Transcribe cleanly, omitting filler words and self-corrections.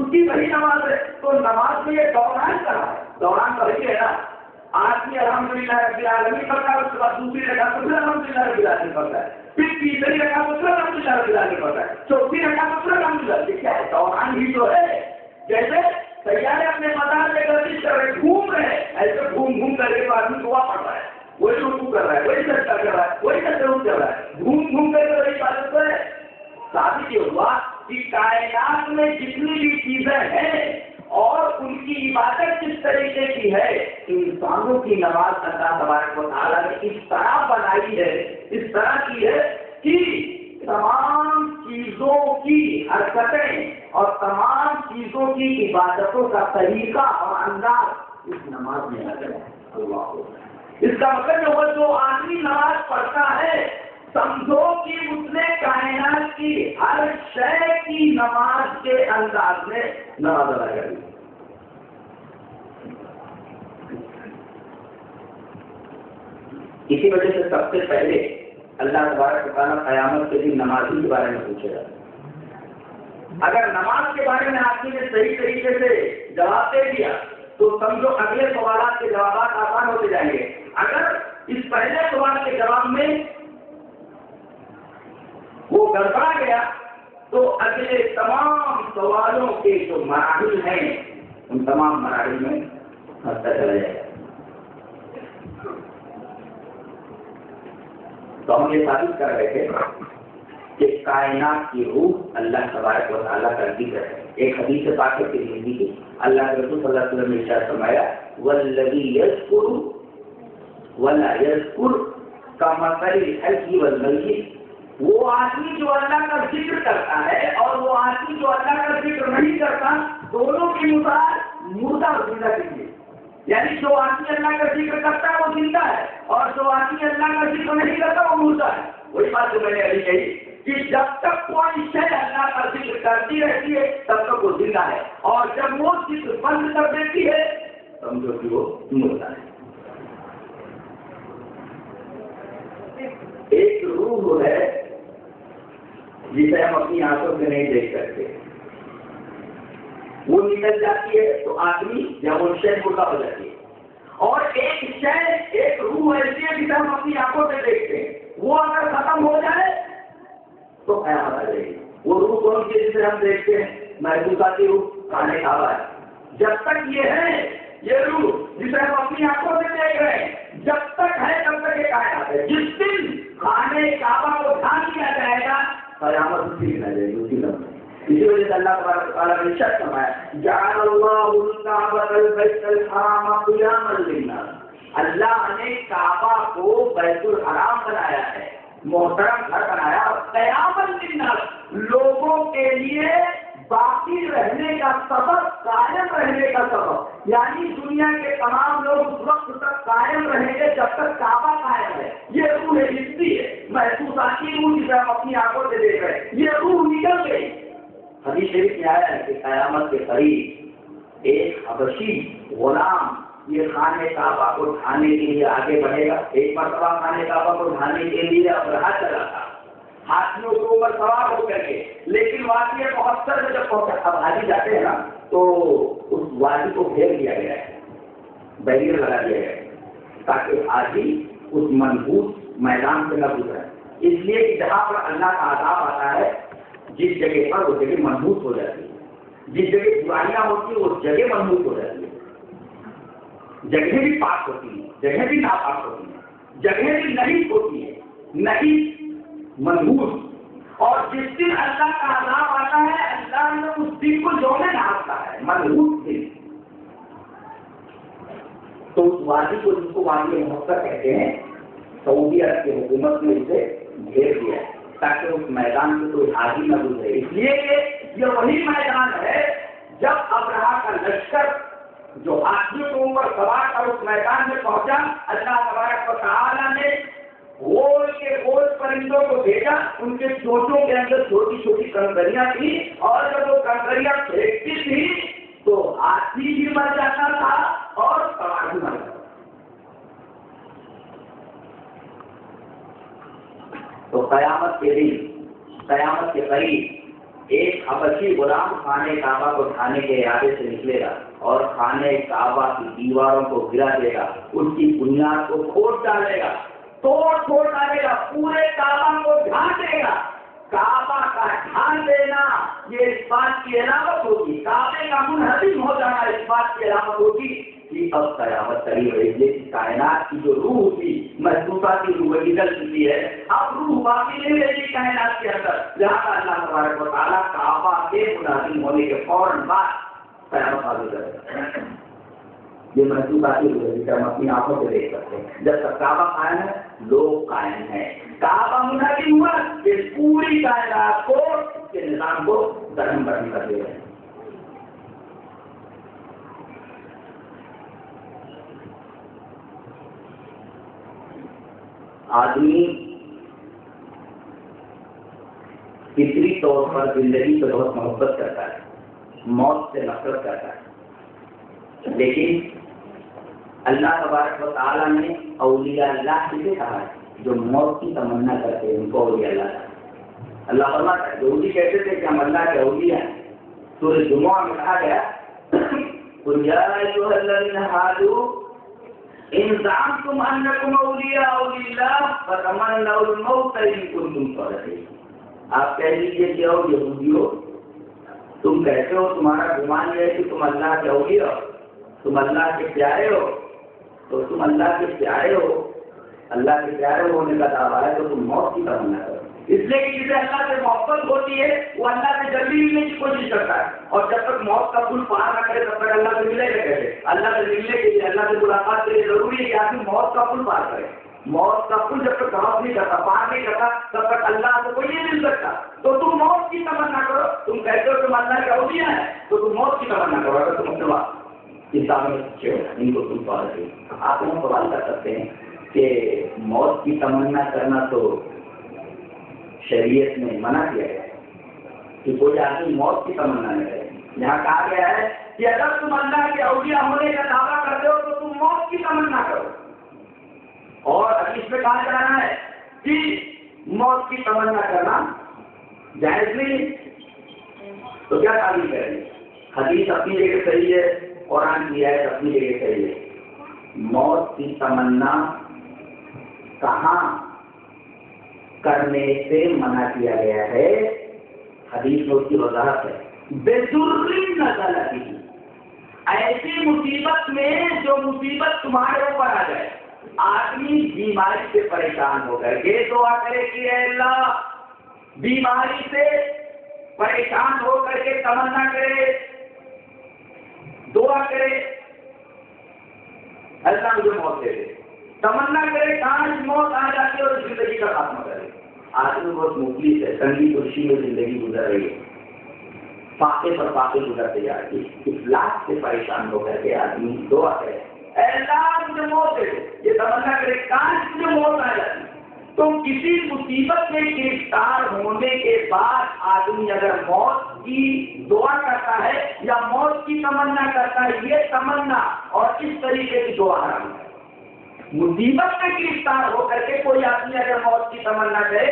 اس کی وہی نماز ہے. تو نماز میں یہ دوران کا ہے, دوران کا وہی ہے نا. آدمی الحمدللہ رب العالمین پڑھتا ہے, اس کے بعد دوسری رکعت میں پھر الحمدللہ رب العالمین پڑھتا ہے, پھر تیسری رکعت میں پھر الحمدللہ رب العالمین پڑھتا ہے, چوتھی رکعت میں پھر الحمدللہ. یہ کیا ہے؟ دوران ہی تو ہے. جیسے سیارے اپنے مدار میں گردش کر رہے, گھوم رہے ہیں, ایسے گھوم گھوم کر کے آدمی دعا پڑھ رہا ہے, وہی رکوع کر رہا ہے, وہی سجدہ کر رہا ہے, وہی تشہد کر رہا ہے, گھوم گھوم کر کے وہی عبادت ہے. ثابت یہ ہوا کہ کائنات میں جتنی بھی چیزیں ہیں اور ان کی عبادت کس طریقے کی ہے, انسانوں کی نماز اللہ تبارک و تعالیٰ نے اس طرح بنائی ہے, اس طرح کی ہے کہ تمام چیزوں کی حرکتیں اور تمام چیزوں کی عبادتوں کا طریقہ اور انداز اس نماز میں آ گیا. اس کا مطلب یہ ہوا جو آدمی نماز پڑھتا ہے سمجھو کہ اس نے کائنات کی ہر شے کی نماز کے انداز میں نماز ادا کر دی. اسی وجہ سے سب سے پہلے اللہ تبارک و تعالیٰ قیامت کے دن نمازی کے بارے میں پوچھے گا. اگر نماز کے بارے میں آدمی نے صحیح طریقے سے جواب دے دیا تو سمجھو اگلے سوالات کے جوابات آسان ہوتے جائیں گے. اگر اس پہلے سوال کے جواب میں وہ گڑبڑا گیا تو اگلے تمام سوالوں کے جو مراحل ہیں ان تمام مراحل میں پھنستا چلا جائے گا. تو ہم یہ ثابت کر رہے تھے کہ کائنات کی روح اللہ تبارک و تعالیٰ کا ذکر ہے. ایک حدیث پاک کی زندگی کی اللہ کے رسول صلی اللہ علیہ وسلم نے ارشاد فرمایا والذی یذکر ولا یذکر کمثل الحی والمیت. وہ آدمی جو اللہ کا ذکر کرتا ہے اور وہ آدمی جو اللہ کا ذکر نہیں کرتا دونوں کی مثال مردہ اور زندہ کی ہے. یعنی جو آدمی اللہ کا ذکر کرتا ہے وہ زندہ ہے اور جو آدمی اللہ کا ذکر نہیں کرتا وہ مردہ ہے. وہی بات جو میں نے ابھی کہی کہ جب تک کوئی شے اللہ کا ذکر کرتی رہتی ہے تب تک وہ زندہ ہے, اور جب وہ ذکر بند کر دیتی ہے سمجھو کہ وہ مردہ ہے. ایک روح ہے جسے ہم اپنی آنکھوں سے نہیں دیکھ سکتے, وہ نکل جاتی ہے تو آدمی یا وہ شے مردہ ہو جاتی ہے. اور ایک شے ایک روح ایسی ہے جسے ہم اپنی آنکھوں سے دیکھتے ہیں, وہ اگر ختم ہو جائے تو قیامت آ جائے گی. وہ روح کون سی جسے ہم دیکھتے ہیں محسوساتی روح کھانے کعبہ ہے. جب تک یہ ہے یہ روح جسے ہم اپنی آنکھوں سے دیکھ رہے ہیں جب تک ہے تب تک یہ کائنات ہے. جس دن کھانے کعبہ کو ڈھان دیا جائے گا قیامت اسی دن آ جائے گی, اسی دن. اسی وجہ سے اللہ تبارک و تعالیٰ نے ارشاد فرمایا جعل اللہ الکعبۃ البیت الحرام قیاما للناس. اللہ نے کعبہ کو بیت الحرام بنایا ہے, محترم گھر بنایا, اور قیاما للناس لوگوں کے لیے باقی رہنے کا سبب, قائم رہنے کا سبب. یعنی دنیا کے تمام لوگ اس وقت تک قائم رہیں گے جب تک کعبہ قائم ہے. یہ روح حصی ہے, محسوساتی روح جسے ہم اپنی آنکھوں سے دیکھ رہے ہیں, یہ روح نکل گئی. حدیث شریف میں آیا ہے کہ قیامت کے قریب ایک حبشی غلام یہ خانے کعبہ کو ڈھانے کے لیے آگے بڑھے گا. ایک مرتبہ خانے کعبہ کو ڈھانے کے لیے ابرہا چلا تھا ہاتھیوں کے اوپر سوار ہو کر کے, لیکن وادی محسر میں جب پہنچا, اب حاجی جاتے ہیں نا تو اس وادی کو گھیر دیا گیا ہے, بیریر لگا دیا گیا ہے تاکہ حاجی اس منحوس میدان سے نہ گزرے. اس لیے کہ جہاں پر اللہ کا عذاب آتا ہے جس جگہ پر وہ جگہ منحوس ہو جاتی ہے, جس جگہ برائیاں ہوتی ہیں وہ جگہ منحوس ہو جاتی ہے. جگہیں بھی پاک ہوتی ہیں, جگہیں بھی ناپاک ہوتی ہیں, جگہیں بھی نہیں ہوتی ہیں, نہیں منحوس. اور جس دن اللہ کا عذاب آتا ہے اللہ نے اس دن کو یوم ڈھانپتا ہے, منحوس دن. تو اس وادی کو جس کو وادی محسر کہتے ہیں سعودی عرب کی حکومت نے اسے گھیر دیا ہے تاکہ اس میدان سے کوئی حاجی نہ گزرے. اس لیے کہ یہ وہی میدان ہے جب ابرہا کا لشکر جو ہاتھیوں کے اوپر سوار کر اس میدان میں پہنچا, اللہ تبارک و تعالیٰ نے گول کے گول پرندوں کو بھیجا, ان کے چونچوں کے اندر چھوٹی چھوٹی کنکریاں تھی, اور جب وہ کنکریاں پھینکتی تھی تو ہاتھی بھی مر جاتا تھا اور سوار بھی مر جاتا تھا. تو قیامت کے دن, قیامت کے قریب ایک حبشی غلام خانے کعبہ کو ڈھانے کے ارادے سے نکلے گا اور خانے کعبہ کی دیواروں کو گرا دے گا، اس کی بنیاد کو کھود ڈالے گا، توڑ ڈالے گا، پورے کعبہ کو ڈھان دے گا۔ کعبہ کا ڈھان دینا یہ اس بات کی علامت ہوگی، کعبے کا منہدم ہو جانا اس بات کی علامت ہوگی کہ اب قیامت قریب ہے۔ یہ کائنات کی جو روح تھی، محسوسہ کی روح نکل چکی ہے، اب روح باقی نہیں رہی کائنات کے اندر، لہٰذا اللہ تبارک و تعالیٰ کعبہ کے منہدم ہونے کے فوراً بعد قیامت حاضر کرے گا۔ یہ محسوسہ کی روح ہے جسے ہم اپنی آنکھوں سے دیکھ سکتے ہیں۔ جب تک کعبہ قائم ہے لوگ قائم ہیں، کعبہ منہدم ہوا کہ پوری کائنات کو، اس کے نظام کو درہم برہم کر دے رہے ہیں۔ آدمی فطری طور پر زندگی سے بہت محبت کرتا ہے، موت سے نفرت کرتا ہے، لیکن اللہ تبارک و تعالیٰ نے اولیاء اللہ سے کہا ہے جو موت کی تمنا کرتے ہیں ان کو اولیاء اللہ کہا۔ اللہ فرماتا ہے یہودی کہتے تھے کہ ہم اللہ کے اولیاء ہیں، سورہ جمعہ میں کہا گیا قُلْ يَا أَيُّهَا الَّذِينَ هَادُوا إِن زَعَمْتُمْ أَنَّكُمْ أَوْلِيَاءُ لِلَّهِ فَتَمَنَّوُا الْمَوْتَ إِن كُنتُمْ صَادِقِينَ۔ آپ کہہ لیجیے کہ او یہودیو، تم کہتے ہو، تمہارا گمان یہ ہے کہ تم اللہ کے اولیاء ہو، تم اللہ کے پیارے ہو، تو تم اللہ کے پیارے ہو، اللہ کے پیارے ہونے کا دعویٰ ہے تو تم موت کی تمنا کرو، اس لیے کہ جسے اللہ سے محبت ہوتی ہے وہ اللہ سے جلدی ملنے کی کوشش کرتا ہے، اور جب تک موت کا پل پار نہ کرے تب تک اللہ سے ملے گا کیسے؟ اللہ سے ملنے کے لیے، اللہ سے ملاقات کے لیے ضروری ہے کہ آدمی موت کا پل پار کرے۔ موت کا پل جب تک کراس نہیں کرتا، پار نہیں کرتا، تب تک اللہ سے کوئی نہیں مل سکتا۔ تو تم موت کی تمنا کرو، تم کہتے ہو تم اللہ کے اولیاء ہیں تو تم موت کی تمنا کرو، اگر تم اپنے انسانوں میں سچے ہو، ان کو تم سوال کریں۔ آپ ہم سوال کر سکتے ہیں کہ موت کی تمنا کرنا تو شریعت میں منع کیا گیا ہے کہ کوئی آدمی موت کی تمنا نہ کرے۔ یہاں کہا گیا ہے کہ اگر تم اللہ کے اولیاء ہونے کا دعویٰ کرتے ہو تو تم موت کی تمنا کرو، اور حدیث میں کہا جا رہا ہے کہ موت کی تمنا کرنا جائز نہیں، تو کیا تعبیر کریں گے؟ حدیث اپنی جگہ صحیح ہے، قرآن کی آیت اپنی جگہ صحیح ہے۔ موت کی تمنا کہاں کرنے سے منع کیا گیا ہے؟ حدیث میں اس کی وضاحت ہے، بِضُرٍّ نَزَلَ بِهِ، ایسی مصیبت میں جو مصیبت تمہارے اوپر آ جائے۔ آدمی بیماری سے پریشان ہو کر کے دعا کرے کہ اے اللہ، بیماری سے پریشان ہو کر کے تمنا کرے، دعا کرے اللہ مجھے موت دے دے، تمنا کرے کاش موت آ جاتی اور زندگی کا خاتمہ کرے۔ آدمی بہت مفلس ہے، تنگی کرسی میں زندگی گزر رہی ہے، فاقے پر فاقے گزرتے جا رہی ہے، افلاس سے پریشان ہو کر کے آدمی دعا کرے اے اللہ مجھے موت دے دے، یہ تمنا کرے کاش مجھے موت آ جاتی۔ تو کسی مصیبت میں گرفتار ہونے کے بعد آدمی اگر موت کی دعا کرتا ہے یا موت کی تمنا کرتا ہے، یہ تمنا اور اس طریقے کی دعا حرام ہے۔ مصیبت میں گرفتار ہو کر کے کوئی آدمی اگر موت کی تمنا کرے